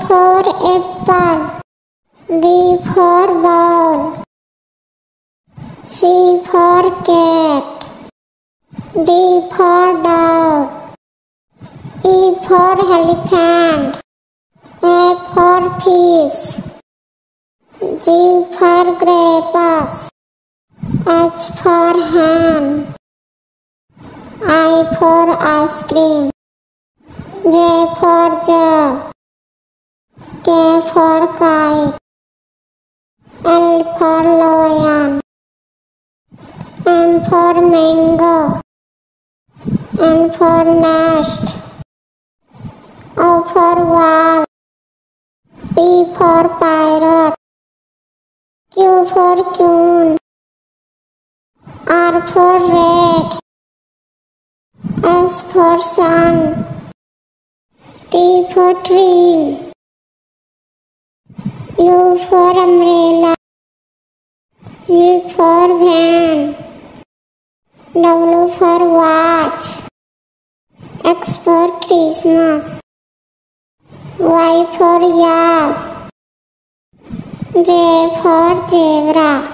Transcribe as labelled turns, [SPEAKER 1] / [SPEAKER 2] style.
[SPEAKER 1] for apple. B for ball. C for cat. D for dog. E for elephant. F for fish. G for grapes. H for hen. I for ice cream. J for jug. K for kite. L for lion. M for mango. N for nest. O for wall. P for parrot. Q for queen. R for rat. S for sun. T for train. U for umbrella. V for van. W for watch. X for Christmas. Y for yak. J for zebra.